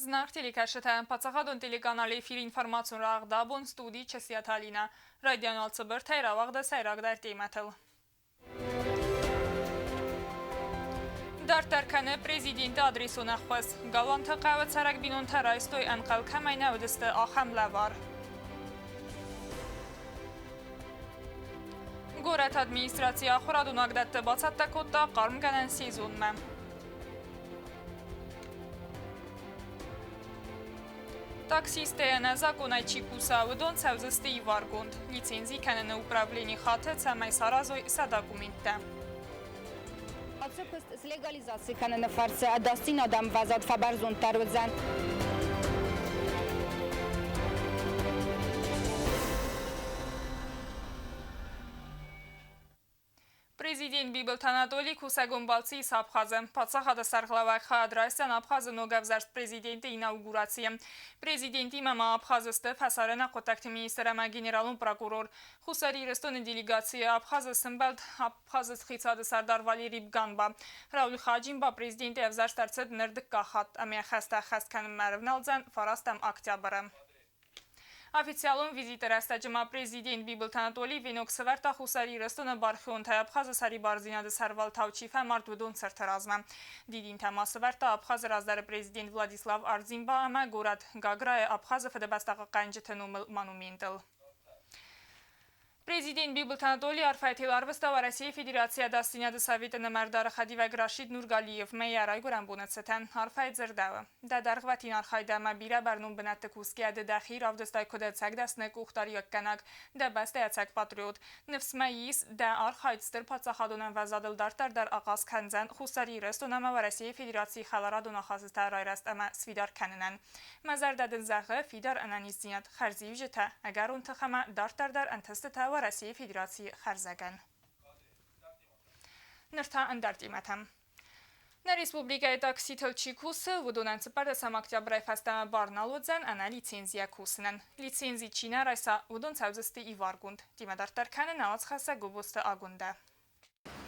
Знак телекашета пацахадон телеканале эфир информацион рағдабон студии чесияталина. Радионал цыбыр тайравағда сайрағдар деймәтіл. Дартарканы президенті адресуын ақпыз. Галанты қавыт сарак бинон тарайстой әнқал кәмайна өдісті ахамла var. Горат администрация құрадун агдатты бацатта котта қарым гәнен сезон мәм. Таксистеяна законайчи кусаудон савзысты и варгунд. Лицензии кәнені управление хаты цамай саразой са документта. Отсюкост с легализацией кәнені фарсы адастин адам вазад фабарзон тарвыдзан. Президент Бибилт Анатолий Кусагумбалци с Абхазом. Пацахада сархлавак хадрайстан Абхаза ногавзарст президента инаугурации. Президент имама Абхазысты пасарена контакт министрама генералун прокурор. Хусари рестон делегация Абхаза сымбалд Абхазыс хицады сардар Валерий Бганба. Рауль Хаджимба президенты авзарстарцед нырдык кахат. Амия хаста хастканын мәрвналдзан фарастам октябры. Официалун визитер астаджима президент Бибилт Анатолий венок сверта хусари рестона бархион та Абхаза сари барзинады сарвал тавчифа мартвудун сертаразма. Дидин тема сверта Абхаз раздар президент Владислав Арзимба ама город Гаграя Абхаза федебастаqa qanjitınumıl монументл. Президент Бибилт Анатолий арфайтил арвыста ва Россия Федерация дастиняды Советы намардар Хадива Рашид Нургалиев мэярай гуран бунацетен арфайт зердавы. Дадаргватин архайда мабира барнум бинатты кускияды дахир авдыстай кудацак дастнек ухтар якканак да бастаяцак патриот. Нефсмаис да архайтстыр пацахадунан вазадыл дартардар ағаз канзан хусари рестонама ва Россия Федерации халарадуна хазыста райраст ама свидар канынан. Мазардадын зағы фидар ананиздинят харзи вжета агар унтахама дартардар антастыта ва Россия Федерации харзаган. Нырта андартиматам. На республика такси тылчи кусы вудунан цыпарда сам октября фаста барналудзан ана лицензия кусынан. Лицензии чина райса вудун савзысты и варгунд. Димадартар каны наоцхаса губусты агунда.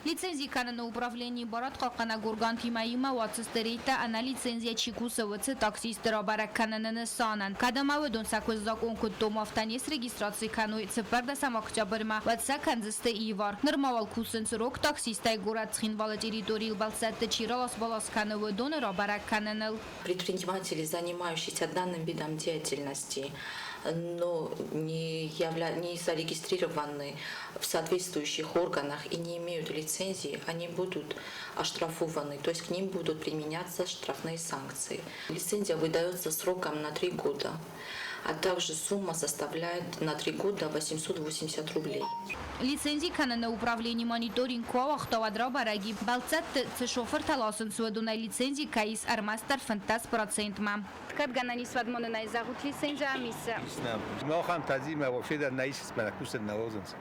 Лицензии кәнені управление барат қақана гурган тимайыма ватсыстерейта ана лицензия чикусы ватсы таксистера барак кәнені санан. Кадамавы дон саквыздак он күттом автонес регистрации кәнуй цыпарда сам октябрьма ватса кәнзісті и вар. Нырмавал кусын срок таксистай город схинвала территории балсатты чиралас балас кәнуы донера барак кәненел. Предприниматели, занимающиеся данным видом деятельности, но не зарегистрированы в соответствующих органах и не имеют лицензии, они будут оштрафованы, то есть к ним будут применяться штрафные санкции. Лицензия выдается сроком на 3 года, а также сумма составляет на 3 года 880 рублей. Лицензии кәнені управление мониторинг куавақтавадра бараги балцат шофер таласын суадунай лицензии каис армастар фантаз процентма. Как ганани свадмоны найзагут лицензия амиса? ما خام تعزیم واقعی در نایش اسمنکوس نوازنس.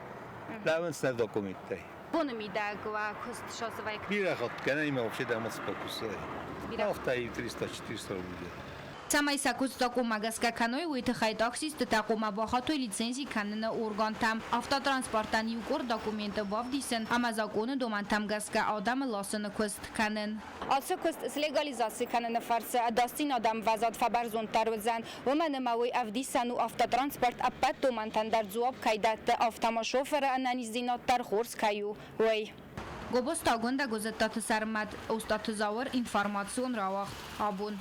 لامن سر دکومنتی. Бонами дагва кост шосовай. Бира ход کنی ما واقعی در مسپکوسه. Афтай 300-400 рублей. Самай сакус такума гаска каной уйты хай таксисты такума бахатой лицензии канына орган там автотранспортан югор документы вавдисен ама законы доман там гаска адам ласыны кост канын. Асы кост с легализацией канына фарсы адастин адам вазад фабарзон тарвызан уманы мауи авдисану автотранспорт аппат доман тандар зуаб кайдатты автомашофера ананиздинаттар хорс каю. Ой. Гобос тагунда гозеттаты сармад устаты завар информацион равах абун.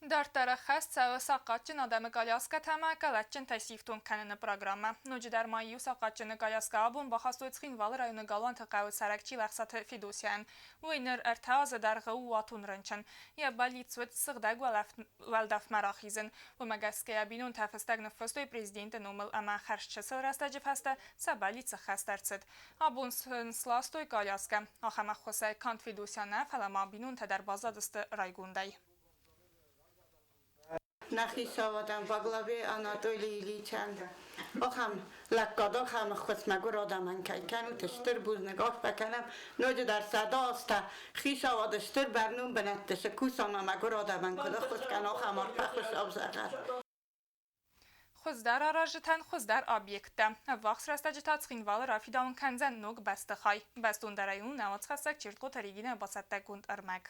Дартара хаст сава сақатчын адамы галяска тама галатчын тасифтон каныны программа. Нуджидар майю сақатчыны галяска абун бахастойцхин валы районы галуан тақауы саракчи лақсаты фидосиян. Уйныр әртазы дарғы уатун рынчын. Я балицвыт сығдаг валдаф марахизын. Умагаская бинун тафыстаг нефостой президенті номыл ама харшчы сылрастаджы фаста сабалицы хастарцыд. Абун сластой галяска. Ахама хосай кант фидосияна фалама бинун тадар базадысты райгундай. نخیساوادم باگلاوی آناتولی لیچند آخام لکاداک هم خسمگور آدمان کنو تشتر بوز نگاه بکنم نوجه در صدا است خیساوادشتر برنون بنتش کوسام مگور آدمان کدا خسکن آخام پخش آبزغر خوزدار آراجتن خوزدار آبیکتا وقت رستاجی تاتخینوال رافیداون کنزن نوگ بستخای بستون درایون نوات خستک چرتقو تریگین باسد گوند ارمگ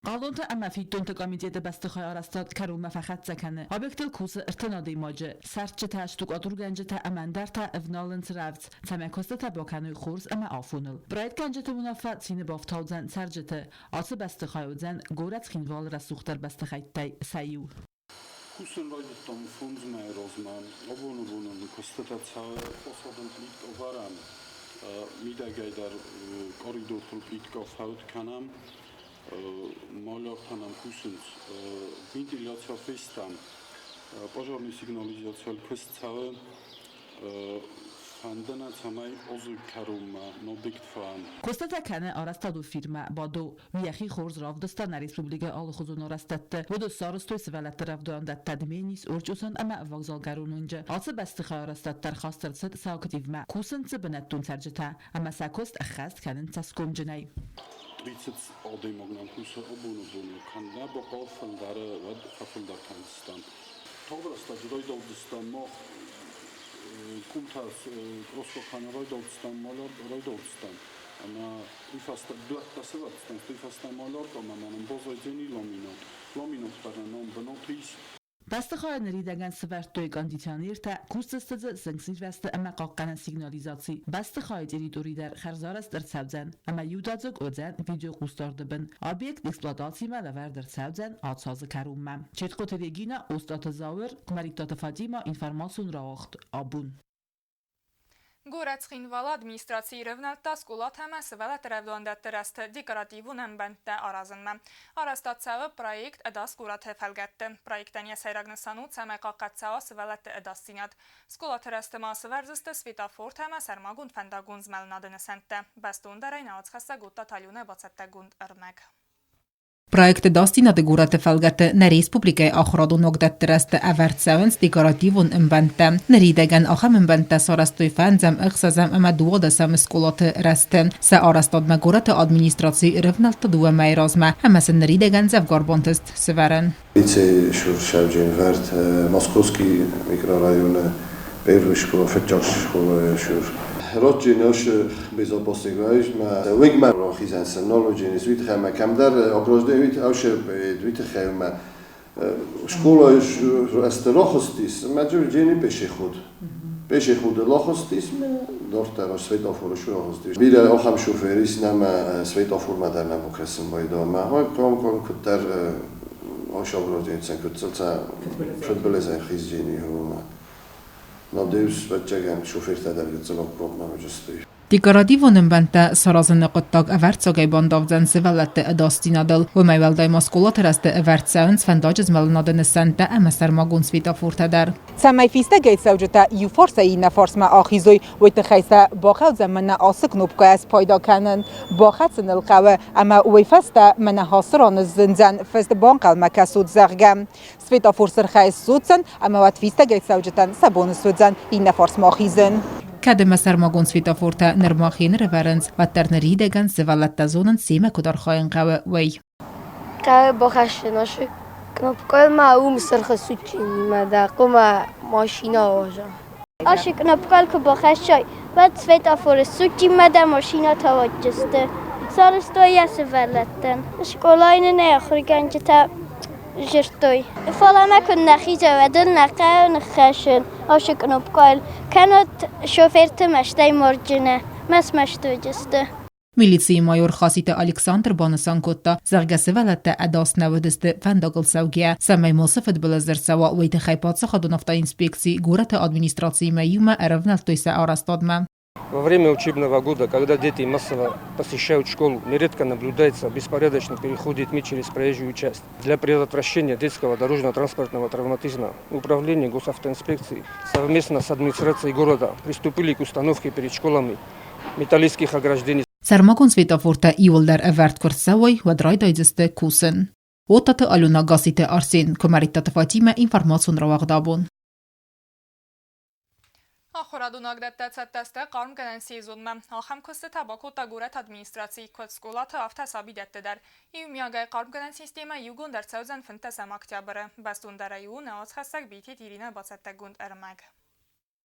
قالونتا اما في تونتا كوميتيتا بستخاي ارستاد كروما فخت سكنه اوبجكت الكوس ارتنادي ماجه سرچ تاشتوك اتور گنجتا امندرتا افنالنس رافت تمکوستا باکنوی خورز اما آفونل براید گنجتا منافع سینه بافتالزن سرجتا آس بستخایوزن گورت خینوال رسوختر بستخایتای سایو Kusen Leute dann von uns mehr als man, obwohl konstatacja osoben liegt ovaram. Midagajder korridor liegt aufhaut kanam, malortanam kusen ventilacja festam, pożarny sygnalizacja kwestcałe, فاندنا تمای عضو کروم نوبیکت فان. کوستا کنه آرستادو فیرما با دو ویخی خورز راف دستان ریسپوبلیک آل خزون آرستاد و دو سارستوی سوالت راف دان داد تدمینیس اورجوسن اما وگزال گرونونجا آس بستخای آرستاد درخواست رسد ساکتیو ما کوسن سبنتون سرجتا اما ساکوست اخست کنن تسکوم جنای. 30 آدمگان کوسه آبونو کن نه با قافل داره و قافل در کنستان. تابرستا جدای دادستان ما Kumtas rozkochane Rojdolstan, Malor Rojdolstan. Ama ifasta duetta sevatstan, ifasta Malor, ama manam bozodzeni Lominot paranom benotis. بستخای نریدگان سوارتوی گاندیتانیر تا کوستستز زنگسیر وست اما قاقنا سیگنالیزاسی بستخای دیریدوری در خرزارست در سبزن اما یودازگ اوزن ویدیو قوستارده بن آبیکت اکسپلاتاسی ملور در سبزن آتساز کرومم چیت قوتریگینا اوستات زاور کماریتات فادیما اینفرماسون راوخت آبون Գորացխինվալ ադմինիստրացիի ռևնալտա սկուլատ համասվալ տրևդոնդատր աստ դիկարատիվուն հմբանտը արազնմը։ Արաստացավը պրայեկտ ədas գորատ հեվəlգətті։ Պրայեկտանյա սայրագնսանու ծամեqaqatsava սվալատը ədas սինատ։ Սկուլատ հրաստը մասը վարզստը սվիտաֆորտ համասարմագունդ ֆանդագունդ զմելնադնը սենտը։ Բաստուն դարայն աղցխասա գուտա թալյունը բացատագունդ ըրմեկ։ Проект Дастина де Гурате Фелгате на Республика Ахраду Ногдат Терасте Аверцевенс Декоративун Имбанте Неридеген Ахам Имбанте Сарастуй Фанзам Ихсазам Ама Дуода Сам Сколате Расте Са Арастад Магурате Администрации Ревналта Дуа Майразма Амасен Неридеген Зевгарбонтест Северен Лицей Шуршавджин Верт Московский микрорайон Первый школа Фетчак школа Шур Rodzin już bezopastigłeśmy. Wygma rochizan synologii jest wytchema kamdar ogrożdy wytchema. Szkoła już jest rochostis. Major dzień peszechud. Peszechud rochostis. Dorta roz svetofor już rochostis. Bile ocham szoferis nam svetofor madarna bokresem bojdoma. Kom kutar oś ogrodzeń kutelca futbolezem chizjeni huma. Надеюсь, бачагам шоферта давлецелок проблема жестой. Декоративун Имбанте Саразен Qottag Avertsogay bandavzen Sivallette Adastinadal, Humayveldai Maskulatereste Avertsevens Fendajez Melnadene Sente Emeser Magun Svita Furteder. سمای فیسته گیت سوجتا یو فرصه این فرص ما آخیزوی و تخیسه باخد زمن آسک نوبکه از پایدا کنن باخد سن القوه اما وی فسته من حاصران زنزن فست بانقل مکسود زغگم سویتا فرصر خیس سودزن اما وقت فیسته گیت سوجتا سبون سودزن این فرص ما آخیزن Kademe Sarmagun Svita Furta Nermachin Reverens و ترنریدگن Sivallette Zonen Sime Kudar Khayen Qawe Way. Qawe باخشناش knopkal ma umsar khasuchini madaquma mashina oja. Ash knopkal ko باخشای بعد Svita for suchi mada mashina tawajjeste. Sarstoya Sivallette. Shkolaine ne akhriganjta جرتوي فلا ما كنا خيجة ودلنا قاون خشن أو شكنا بقال كانت شوفرت مشتي مرجنة مشتو جسته Milicji major Khasite Alexander Banasankotta Zargasevallette Adas Navodeste Vandagl Saugia Samay Mosafet Belazersawa Wejte Khaypatsa Khadonafta инспекции Гурата администрации Маюма Равналтойса Арастадма. Во время учебного года, когда дети массово посещают школу, нередко наблюдается беспорядочный переход детьми через проезжую часть. Для предотвращения детского дорожно-транспортного травматизма Управление госавтоинспекции совместно с администрацией города приступили к установке перед школами металлических ограждений. Sarmagun Svetoforta Iolder Evert Korsawai و Drajdajzeste Kusen. Otate Aluna Gasite Arsen Komaritate Fatime informațion ravagdabon. Ախորադունակ դետացատտաստը կարմ կնեն սիզունմը, ախամ կստը տաբակո տագուրət administrasiyi կոծկոլատը ավտասաբի դետտդար, իու միագայ կարմ կնեն սիստեմը յուգուն դարցաուզան ֆնտեսամ ակտյաբրը, բաստուն դարայու նաոց խասակ բիթիտ իրինը բացատագունդ ըրմագ։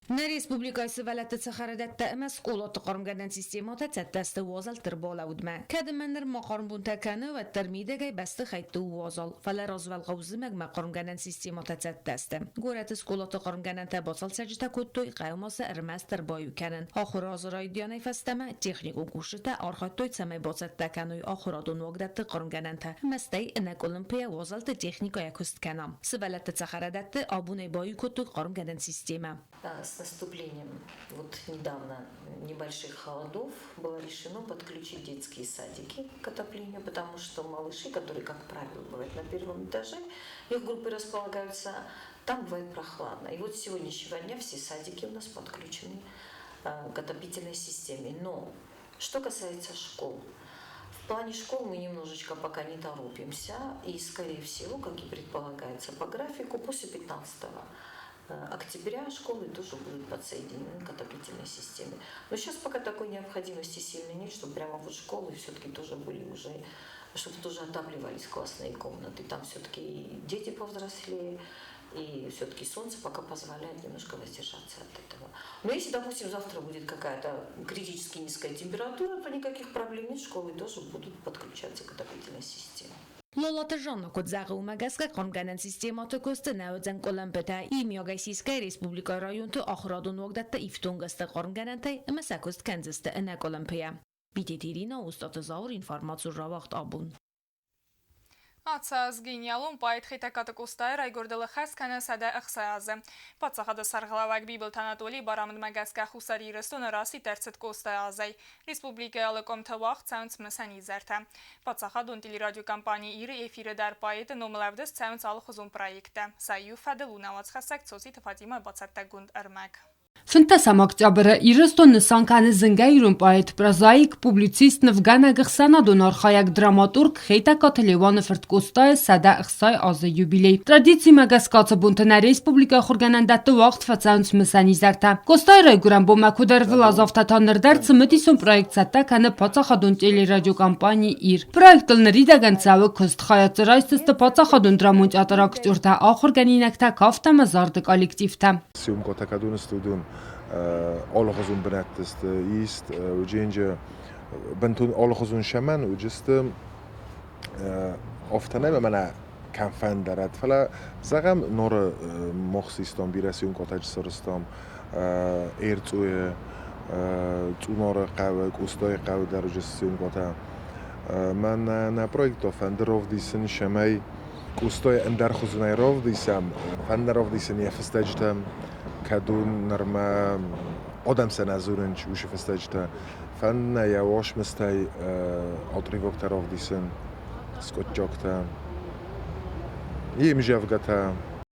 Na Respublikası velette saharadette emas skolotı qarımgadan sistemata çəttəstə vazal tırbola udma. Kədəmənlər maqarım buntakanı və tərmidəgəy bəstə xəytdə vazal. Fələr azval qavzımək maqarımgadan sistemata çəttəstə. Qorətə skolotı qarımgadan təbasal səcdə kuttoy qayması ərməz tərboyu kənən. Axır azıray diyanay fəstəmə texnikun quşıta arxattoy çəməy basətdəkanoy axıradun vaqdətdə qarımgadan tə. Məstəy enək olimpiya vazaltı texnikaya küst kənam. Sıvələtdə saharadette abunay boyu kuttoy qarımgadan sistema. С наступлением недавно небольших холодов было решено подключить детские садики к отоплению, потому что малыши, которые, как правило, бывают на первом этаже, их группы располагаются, там бывает прохладно. И вот с сегодняшнего дня все садики у нас подключены к отопительной системе. Но что касается школ, в плане школ мы немножечко пока не торопимся, и, скорее всего, как и предполагается по графику, после 15 октября школы тоже будут подсоединены к отопительной системе. Но сейчас пока такой необходимости сильно нет, чтобы прямо вот школы все-таки тоже были уже, чтобы тоже отапливались классные комнаты. Там все-таки дети повзрослее, и все-таки солнце пока позволяет немножко воздержаться от этого. Но если, допустим, завтра будет какая-то критически низкая температура, то никаких проблем нет, школы тоже будут подключаться к отопительной системе. Lolata janna kod zağı umagaska qarımgadan sistematı kostu nəvədzən qolampəta İmyagaysiskay Respublika rayontu axıradun vaqdatda iftungasta qarımgadan tay əməsə kost kənzəstə ənə qolampəya. Bidetirina ustatı zaur informatsiyon ravaqt abun. Ացած գինյալում պայդ խիտակատը կոստայր այգորդելը խասկանը սադա ըխսայազը։ Պացախադը սարղլավակ բիբլ տանատոլի բարամդ մագասկա խուսարի իրստոնը ռասի տերցդ կոստայազայ։ Ռիսպուբլիկա ալықոմ թվաղ ծանց մսանի զերթը։ Պացախադուն տիլիրադյո կամպանի իրը էֆիրը դար պայետը նոմլավդս ծանց ալը խուզում պրայիկտը։ Սայու ֆադը լունավաց խասակ ծոցի թվատիմը բացատտագունդ ըրմակ։ Ֆնտասամ օկտոբրը իրստոն նսանկանը զնգայրում պայետ պրազայիկ պուբլիցիստ նվգանա գխսանադոն արխայակ դրամատուրգ խեյտակա Լևանը ֆրտկոստայ սադա ըխսայ ազը յուբիլեյ տրադիցի մագասկացը բունտնա ռեսպուբլիկա խորգանանդատը վաղտ ֆացանց մսանի զարդա կոստայ ռայգուրան բոմակուդեր վլազավտատաններ դարձը մտիսում պրոյեկտ սատա կանը պացախադուն տելերադյո կամպանի իր պրոյեկտլների դագանցավը կստ խայացրայստը պացախադուն դրամունջ ատարակտյուրտա ախորգանինակտա կավտամը զարդը կոլեկտիվտա Algozun benettest ist ujinje bentun algozun shaman ujist oftane mana kanfan darat fala zagam nor moxiston birasiun kotaj sorstom ertsuye tsunor qav kustoy qav darajasiun kota man na projekto fanderov disin shamay kustoy andar khuzunay disam fanderov disin yafstajtam كادون نرما آدم سنازورن چوش فستاجتا فن یواش مستای آتریوک طرف دیسن سکوت جاکتا یه میجافگتا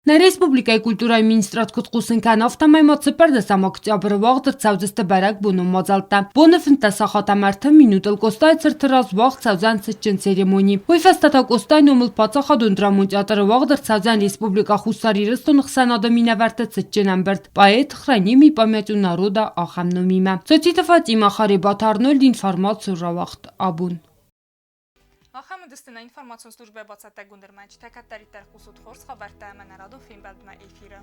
Na Respublikայի կուլտուրայի մինիստրատ կտկուսն կան ավտամայմացը պարդասամ օկտյաբրը վաղ դրծավձստը բարակ բունում մոզալտա։ Բոնը ֆնտասախատամարտը մինուտել կոստայ ծրտրած վաղ ծավձան ծճն ցերեմոնի։ Ոյֆաստատա կոստայն ումլ պացախադուն դրամունջ ատարը վաղ դրծավձան Respublika խուսարի ռստոն խսանադը մինավարտը ծճն ամբերտ պայետ խրանի մի պամյատու նարոդա ախամնոմիմա։ Ծոցի տված իմախարի բաթարնոլ ինֆորմացիա ռավախտ աբուն։ Ախամը դստինա ինվորմացիոն սլուժբե բացատագունդրմաչ, թակատարի տեղ կուսուտ խորս խաբարտայմը նարադով ֆիլմ բալդմա էֆիրը։